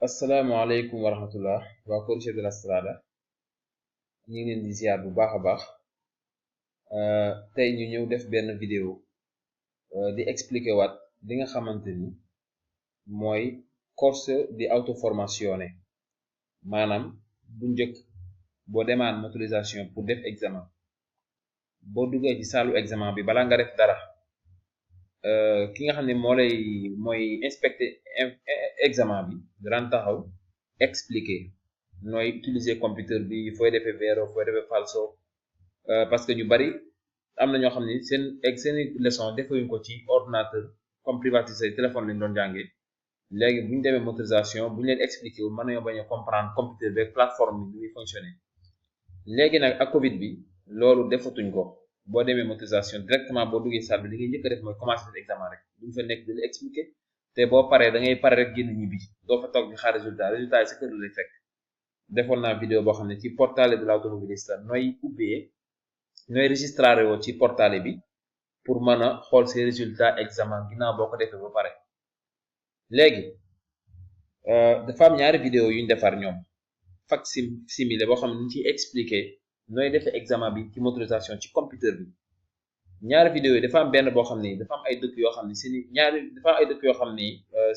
asalaamaaleykum wa rahmatullah waa Corniche de la Strada ñu ngi leen di ziar bu baax a baax tey ñu ñëw def benn vidéo di expliquer waat li nga xamante ni mooy corso di autoformazione maanaam bu njëkk boo demaan motorisation pour def examen boo duggee ci saalu examen bi balaa nga def dara ki nga xam ne mooy inspecter examen bi daan taxaw expliquer nooy utiliser computer bi fooy defee vero fooy defee falso parce que ñu bari am na ñoo xam ne seeni leçon defewuñ ko ci ordinateur comme privatisé téléphone lañ doon jàngee léegi bu ñu demee motorisation bu ñu leen expliquer wul mën nañoo bañ a comprendre computer bi ak plateforme bi muy fonctionner léegi nag ak Covid bi loolu defatuñ ko boo demee motorisation directement boo duggee salle bi li ngay njëkk a def mooy commencer def examen rek duñ fa nekk di la expliquer te boo paree da ngay pare rek génn ñibbi doo fa toog di xaar résultat yi sa kër la lay fekk. defoon naa vidéo boo xam ne ci portale de l'automobilista nooy ubbee nooy registraré woo ci portale bi pour mën a xool ses résultats examen ginnaaw boo ko defee ba pare léegi dafa am ñaari vidéo yuñ defar ñoom facsimilé boo xam ne ñu ciy expliquer nooy defee examen bi ci motorisation ci computer bi ñaari vidéo yi dafa am benn boo xam ne dafa am ay dëkk yoo xam ne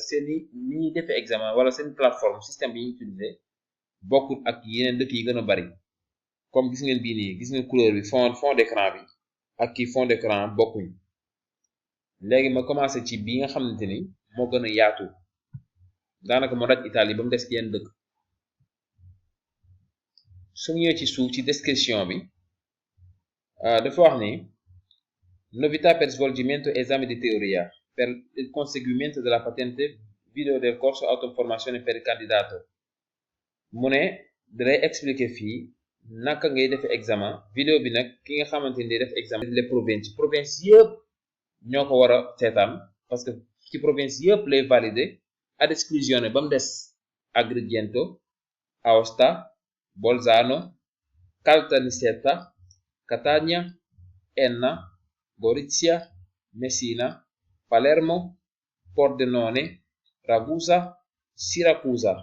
seeni ni ñuy defee examen wala seen plateforme système bi ñuy utiliser bokkut ak yeneen dëkk yi gën a bari comme gis ngeen bii nii gis ngeen couleur bi fond d'écran bi ak kii fond d'écran bokkuñ léegi ma commencé ci bi nga xamante ni moo gën a yaatu daanaka moo daj Italie ba mu des yenn dëkk su ñëwee ci suuf ci description bi dafa wax ni novità per svolgimento esame di teoria per il conseguimento della patente video del corso autoformazione per il candidato mu ne dalay expliquer fii naka ngay defee examen vidéo bi nag ki nga xamante ni day def examen les province yëpp ñoo ko war a seetaan parce que ci province yëpp lay valider ad exclusione ba mu des Agrigento, Aosta, Bolzano, Caltanissetta, Catania, Enna, Gorizia, Messina, Palermo, Pordenone, Ragusa, Siracusa,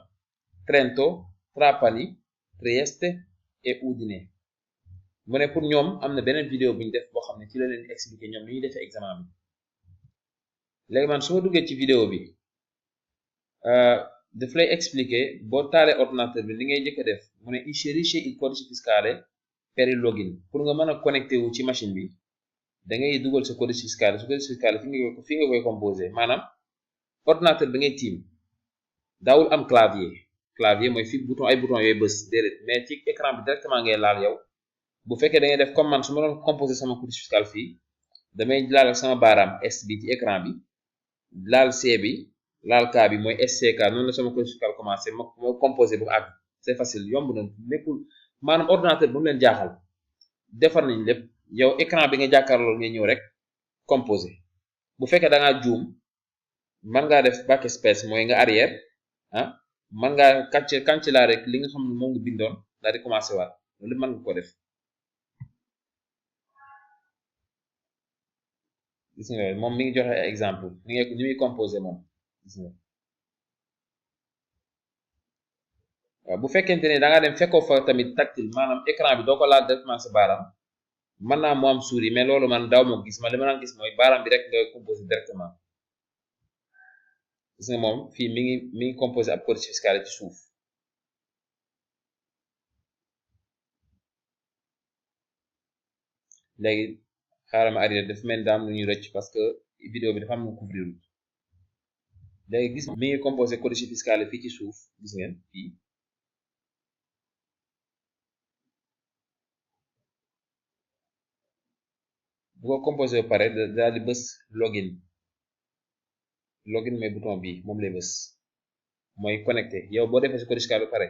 Trento, Trapani, Trieste et Udine mu ne pour ñoom am na beneen vidéo bu ñu def boo xam ne ci la leen expliquer ñoom ni ñuy defee examen bi léegi man su ma duggee ci vidéo bi daf lay expliquer boo taalee ordinateur bi li ngay njëkk a def mu ne inserisce il codice fiscale per il login pour nga mën a connecté wu ci machine bi da ngay dugal sa codice fiscale fi nga koy composé maanaam ordinateur bi ngay tiim daawul am clavier mooy fi ay bouton yooyu bës déedéet mais ci écran bi directement ngay laal yow bu fekkee da ngay def comme man su ma doon composé sama codice fiscal fii damay laal ak sama baaraam S bi ci écran bi laal C bi laal K bi mooy SCK noonu la sama codice fiscal commencé ma composé bu àgg c'est facile yomb na nekkul maanaam ordinateur bu mu leen jaaxal defar nañ lépp yow écran bi nga jàkkaarloo ngay ñëw rek composé bu fekkee da ngaa juum mën ngaa def backspace mooy nga arrière mën ngaa cancellare rek li nga xam ne moom nga bindoon daal di commencé waat loolu mën nga ko def gis nga moom mi ngi joxe exemple ni muy composé moom gis nga waaw bu fekkente ne da nga dem fekkoo fa tamit tactile maanaam écran bi doo ko laal directement sa baaraam mën naa mu am souris mais loolu man daaw moo gis man li ma daan gis mooy baaraam bi rek nga composé directement gis nga moom fii mi ngi composé ab codice fiscal ci suuf léegi xaaral ma arrière dafa mel ni daam lu ñu rëcc parce que vidéo bi dafa am lu couvrir léegi gis mi ngi composé codice fiscal fii ci suuf gis ngeen fii bu ko composé ba pare daal di bës login mooy bouton bi moom lay bës mooy connecté yow boo defee sa codice fiscal ba pare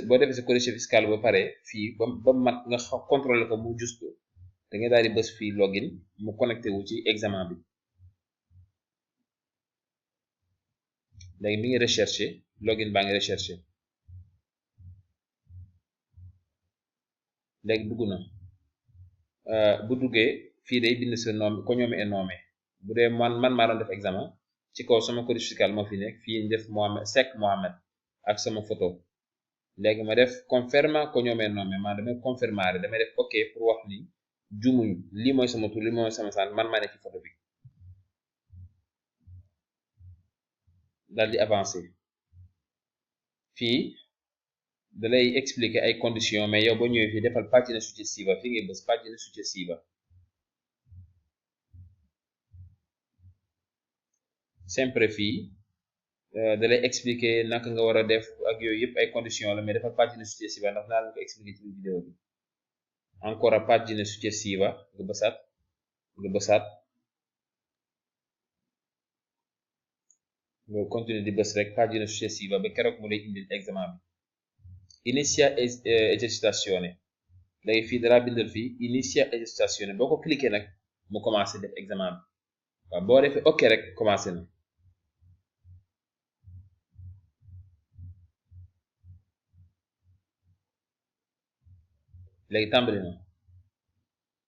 boo defee sa codice fiscal ba pare fii ba mat nga contrôler ko mu juste da ngay daal di bës fii login mu connecté wu ci examen bi léegi mi ngi recherché login baa ngi recherché léegi dugg na bu duggee fii day bind sa nom cognome et nome bu dee man maa doon def examen ci kaw sama code fiscal moo fi nekk fii ñu def Mohamed Seck Mohamed ak sama photo léegi ma def conferma cognome e nome maa damay confirmare damay def ok pour wax ni jumuñu lii mooy sama tur lii mooy sama sant man maa nekk ci photo bi daal di avancer fii da lay expliquer ay conditions mais yow boo ñëwee fii defal pagina successiva fii ngay bës pagina successiva sempre fii da lay expliquer naka nga war a def ak yooyu yëpp ay conditions la mais defal pagina successiva ndax naa leen ko expliquer ci vidéo bi ancora pagina successiva nga bësaat nga continuer di bës rek pagina successiva ba keroog mu lay indil examen bi inizia esercitazione léegi fii dara bindal fii inizia esercitazione boo ko cliquer nag mu commencé def examen bi waaw boo defee ok rek commencé na léegi tàmbali na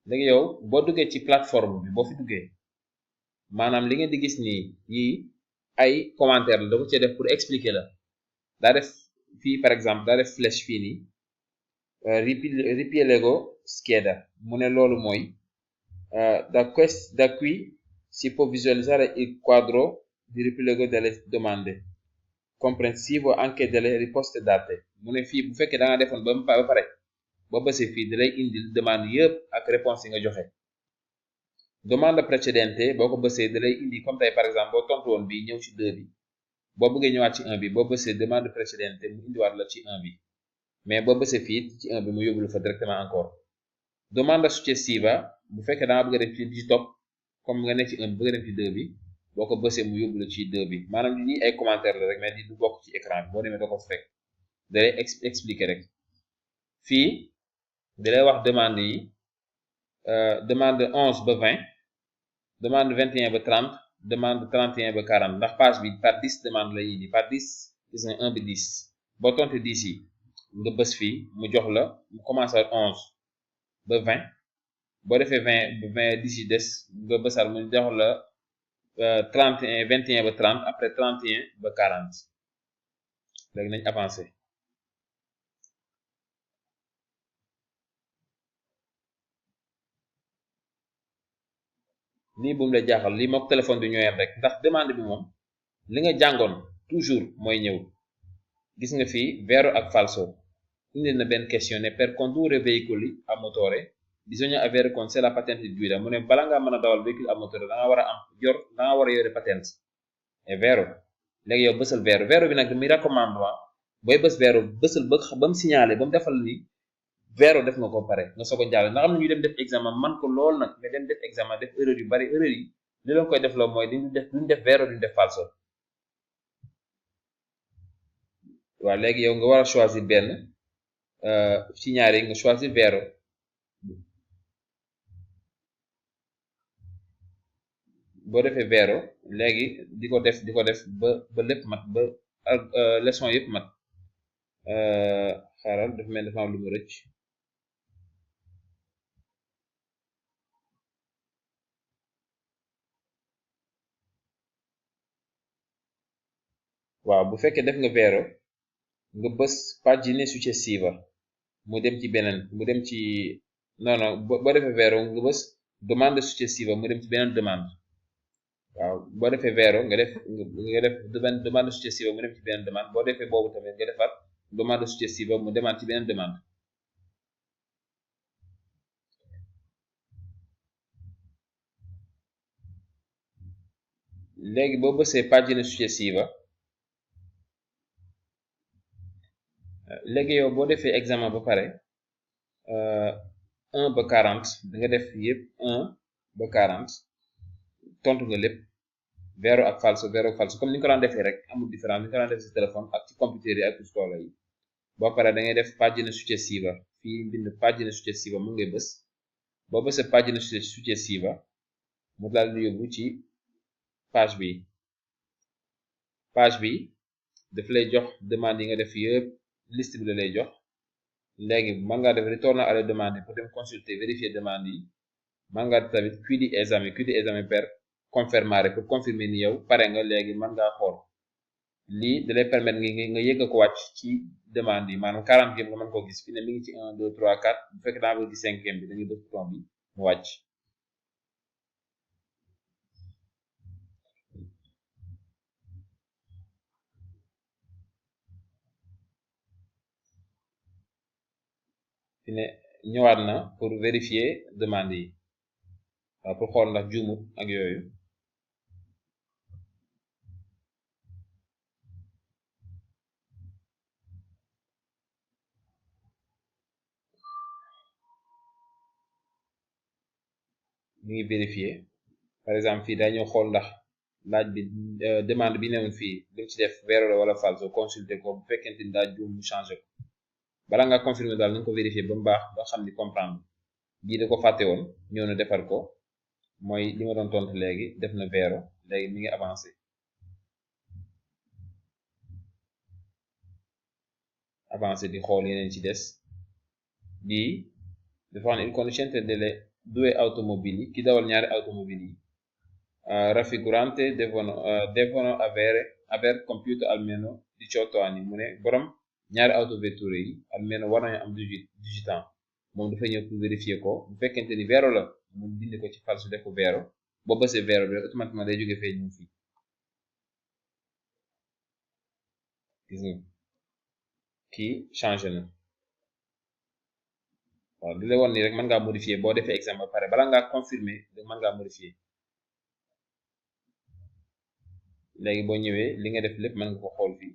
léegi yow boo duggee ci plateforme bi boo fi duggee maanaam li ngeen di gis nii yii ay commentaire la da ko cee def pour expliquer la daa def fii par exemple daa def flèche fii nii ripiego scheda mu ne loolu mooy da qui si può visualizzare il quadro di ripiego delle domande comprensivo anche delle risposte date mu ne fii bu fekkee da nga defoon ba pare boo bësee fii da lay indil demande yëpp ak réponse yi nga joxe demande précédente boo ko bësee da lay indi comme tey par exemple boo tontu woon bi ñëw ci 2 bi boo bëggee ñëwaat ci 1 bi boo bësee demande précédente mu indiwaat la ci 1 bi mais boo bësee fii ci 1 bi mu yóbbu la fa directement encore demande successiva bu fekkee da nga bëgg a def ci bi ci topp comme nga nekk ci 1 bi bëgg a dem ci 2 bi boo ko bësee mu yóbbu la ci 2 bi maanaam lii ay commentaire la rek mais di du bokk ci écran bi boo demee doo ko fekk da lay expliquer rek fii da lay wax demande yi demande 11 ba 20 demande 21 ba 30 demande 31 ba 40 ndax page bi par 10 demande la indi par 10 gis nga 1 ba 10 boo tonte 10 yi nga bës fii mu jox la mu commencé 11 ba 20 boo defee 20 ba 20 10 yi des nga bësal mu jox la 31 21 ba 30 après 31 ba 40 léegi nañ avancé lii bu mu la jaaxal lii mook téléphone bi ñooyam rek ndax demande bi moom li nga jàngoon toujours mooy ñëw gis nga fii vero ak falso indi na benn question ne per condurre veicoli a motore bisogna avere con sé la patente di guida mu ne bala ngaa mën a dawal véhicule a motore da nga war a am da nga war a yore patente et vero léegi yow bësal vero bi nag mi recommandement booy bës vero bësal ba mu signalé ba mu defal ni vero def nga ko pare nga soog a jàll ndax am na ñu dem def examen man ko lool nag nga dem def examen def erreur yu bari erreur yi li leen koy def loo mooy duñu def vero duñu def falso waaw léegi yow nga war a choisir benn ci ñaari nga choisir vero boo defee vero léegi di ko def ba lépp mat ba leçon yëpp mat xaaral dafa mel dafa am lu mu rëcc waaw bu fekkee def nga vero nga bës pagina successiva mu dem ci beneen mu dem ci non boo defee vero nga bës domande successiva mu dem ci beneen demande waaw boo defee vero nga def demande successiva mu dem ci beneen demande boo defee boobu tamit nga defaat demande successiva mu demaat ci beneen demande léegi boo bësee pagina successiva léegi yow boo defee examen ba pare 1 ba 40 da nga def yëpp 1 ba 40 tontu nga lépp vero ak falso comme ni nga ko daan defee rek amul différence ni nga ko daan defee ci téléphone ak ci computer yi ak pistola yi boo pare da ngay def pagina successiva fii bind pagina successiva mu ngay bës boo bësee pagina successiva mu daal di yóbbu ci page bi daf lay jox demande yi nga def yëpp liste bi la lay jox léegi mën ngaa def ritorno alle domande pour dem consulter vérifier demande yi mën ngaa def tamit chiudi esame per confermare pour confirmer ni yow pare nga léegi mën ngaa xool lii da lay permettre nga yëg ko wàcc ci demande yi maanaam 40e nga mën koo gis fi ne mi ngi ci 1 2 3 4 bu fekkee daa bëgg gis 5e bi dañuy bës bouton bi mu wàcc. fi ne ñëwaat na pour vérifier demande yi waaw pour xool ndax juumut ak yooyu. ñu ngi vérifier par exemple fii dañoo xool ndax laaj bi demande bi newoon fii li ci def vero la wala falso consulter ko bu fekkente ni daa juum mu changer ko bala nga confirmer daal nañ ko vérifier ba mu baax ba xam ni comprendre bii da ko fàtte woon ñëw na defar ko mooy li ma doon tontu léegi def na vero léegi mi ngi avancé di xool yeneen ci des bii dafa wax ne il conoscente delle due automobili ki dawal ñaari automobili yi raffigurante devono aver compiuto almeno 18 anni mu ne borom ñaari autovetture yi almeno war nañu am 18 ans moom dafay ñëw pour vérifier ko bu fekkente ni vero la mu dindi ko ci falso def ko vero boo bësee vero bi automatiquement day jóge fee ñu fii gis nga kii changé na waaw di la woon nii rek mën ngaa modifier boo defee examen ba pare bala ngaa confirmer mën ngaa modifier léegi boo ñëwee li nga def lépp mën nga ko xool fii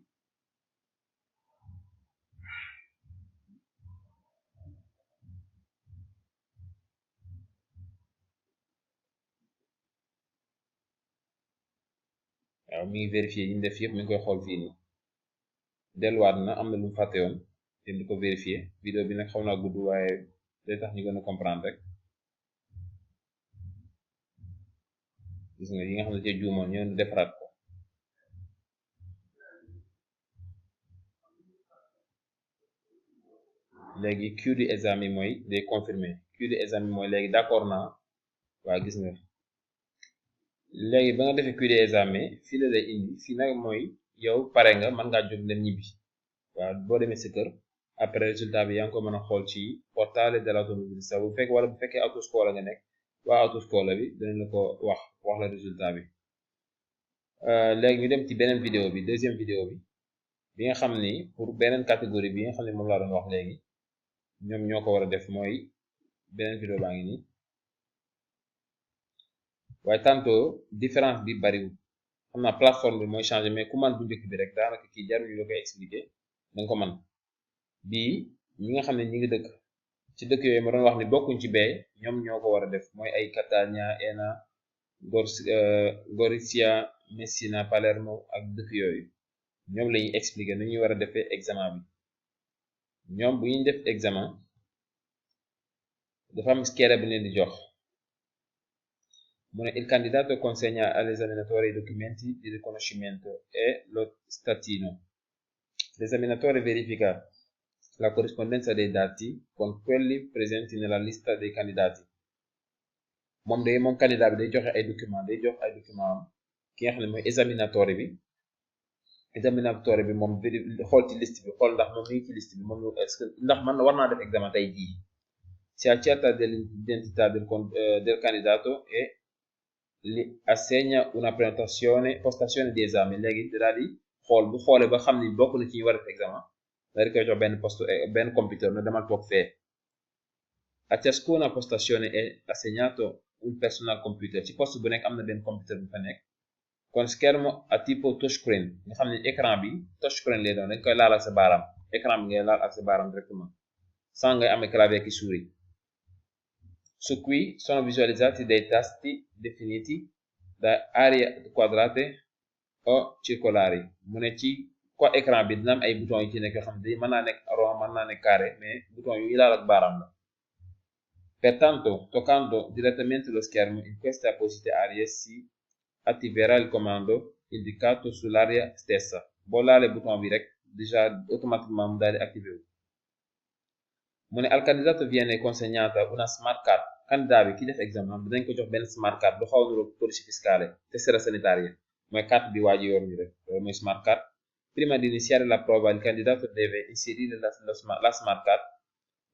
waaw mi ngi vérifier yi ñu def yëpp mi ngi koy xool fii nii delluwaat na am na lu mu fàtte woon te di ko vérifier vidéo bi nag xaw naa gudd waaye day tax ñu gën a comprendre rek gis nga yi nga xam ne ci juumoon ñëw na defaraat ko léegi Q du examen mooy day confirmer Q du examen mooy léegi d'accord naa waa gis nga léegi ba nga defee Q du examen fii la lay indi fii nag mooy yow pare nga mën ngaa jóg dem ñibbi waaw boo demee sa kër après résultat bi yaa ngi ko mën a xool ci portale dell'automobilista bu fekk wala bu fekkee autoscola nga nekk waa autoscola bi dinañ la ko wax la résultat bi léegi ñu dem ci beneen vidéo bi deuxième vidéo bi nga xam ni pour beneen catégorie bi nga xam ne moom laa doon wax léegi ñoom ñoo ko war a def mooy beneen vidéo baa ngi nii waaye tantôt différence bi bariwul xam naa plateforme bi mooy changer mais ku man bu njëkk bi rek daanaka kii jarul ñu la koy expliquer danga ko man bii ñi nga xam ne ñi ngi dëkk ci dëkk yooyu ma doon wax ni bokkuñ ci bee ñoom ñoo ko war a def mooy ay Catania Enna Gorizia Messina Palermo ak dëkk yooyu ñoom la ñuy expliquer nu ñuy war a defee examen bi ñoom bu ñuy def examen dafa am scheda bu leen di jox mu ne il candidato consegna all'esaminatore i documenti di riconoscimento e lo statino. L'esaminatore verifica la corrispondenza dei dati con quelli presenti nella lista dei candidati. moom candidat bi day joxe ay document am ki nga xam ne mooy examinatore bi moom xool ci liste bi xool ndax moom mi ngi ci liste bi moom est-ce que ndax man war naa def examen tey jii si accerta dell'identità del candidato e li assegna una postazione di esame léegi daal di xool bu xoolee ba xam ni bokk na ci ñu war a def examen daal di koy jox benn computer na demal toog fee a ciascuna postazione è assegnato un personal computer ci poste bu nekk am na benn computer bu fa nekk con schermo a tipo touchscreen nga xam ne écran bi touchscreen lay doon dañ koy laal ak sa baaraam écran bi ngay laal ak sa baaraam directement sans ngay amee clavier ki souris su cui sono visualizzati dei tasti definiti da aree quadrate o circolari mu ne ci quoi écran bi dina am ay boutons yi ci nekk yoo xam ne mën naa nekk rond mën naa nekk carré mais bouton yu laal ak baaraam la pertanto toccando direttamente lo schermo in queste apposite aree si attiverà il comando indicato sull'area stessa boo laalee bouton bi rek déjà automatiquement mu daal di activé wu mu ne al candidato viene consegnata una smart card candidat bi ki def examen bi dañ ko jox benn smart card lu xaw a niroog codice fiscale tessera sanitaria mooy carte bi waa ji yor ni rek loolu mooy smart card. Prima di iniziare la prova il candidato deve inserire la smart card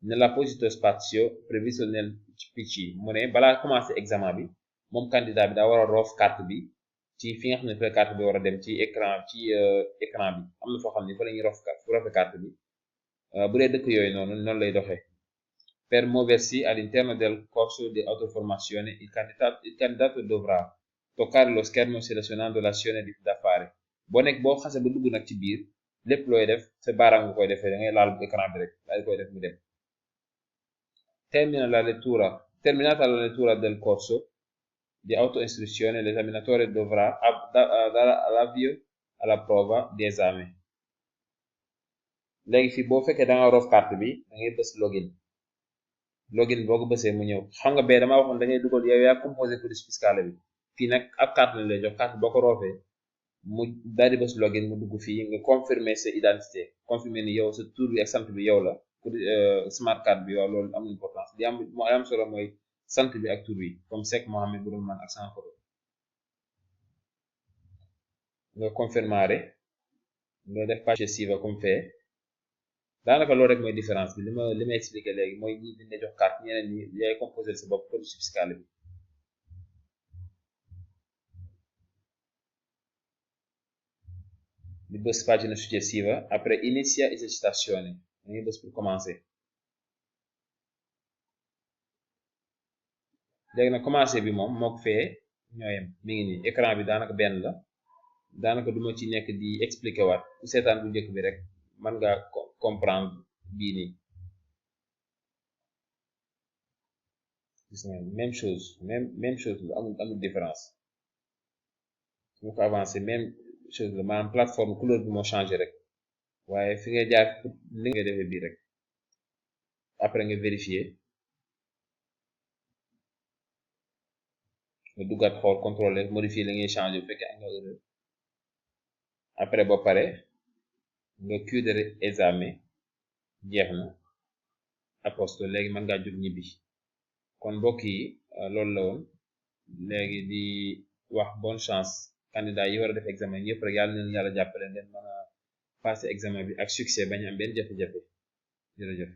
nell'apposito spazio previsto nel PC mu ne balaa commencé examen bi moom candidat bi daa war a roof carte bi ci fi nga xam ne fa carte bi war a dem ci écran bi am na foo xam ne fa la ñuy roofe carte bi bu dee dëkk yooyu noonu lay doxee. Per muoversi all'interno del corso di autoformazione il candidato dovrà toccare lo schermo selezionando l'azione da fare boo xasee ba dugg nag ci biir lépp looy def sa baaraam nga koy defee da ngay laal écran bi rek daal di koy def mu dem. Terminata la lettura del corso di autoistruzione l'esaminatore dovrà dare l'avvio alla prova di esame. Léegi fii boo fekkee da nga roof carte bi da ngay bës login boo ko bësee mu ñëw xam nga bee dama waxoon da ngay dugal yow yaa composé codice fiscale bi fii nag ab carte lañ lay jox carte boo ko roofee mu daal di bës login mu dugg fii nga confirmer sa identité confirmer ni yow sa tur bi ak sant bi yow la pour smart card bi waaw loolu am importance li am solo mooy sant bi ak tur bi comme Seck Mohamed bu doon man ak sama photo nga confirmare nga def page suivante comme fait daanaka loolu rek mooy différence bi li ma expliqué léegi mooy ñi dañ lay jox carte ñeneen ñi yaay composé sa bopp codice fiscale bi di bës pagina successiva après inizia esercitazione dañuy bës pour commencer léegi nag commencer bi moom mook fee ñooyem mi ngi nii écran bi daanaka benn la daanaka duma ci nekk di expliqué waat ku seetaan bu njëkk bi rek mën nga comprendre bii nii gis nga même chose la amul différence su ma ko avancé même chose la maanaam plateforme couleur bi moo changé rek waaye fi nga jaar li nga defee bii rek après nga vérifier nga duggaat xool contrôler modifier li ngay changé bu fekkee am nga erreur après ba pare nga chiudere esame jeex na aposto léegi mën ngaa jóg ñibbi kon mbokk yi loolu la woon léegi di wax bonne chance candidat yi war a def examen ñëpp rek yàlla jàppale ngeen mën a passer examen bi ak succès bañ am benn jafe-jafe jërëjëf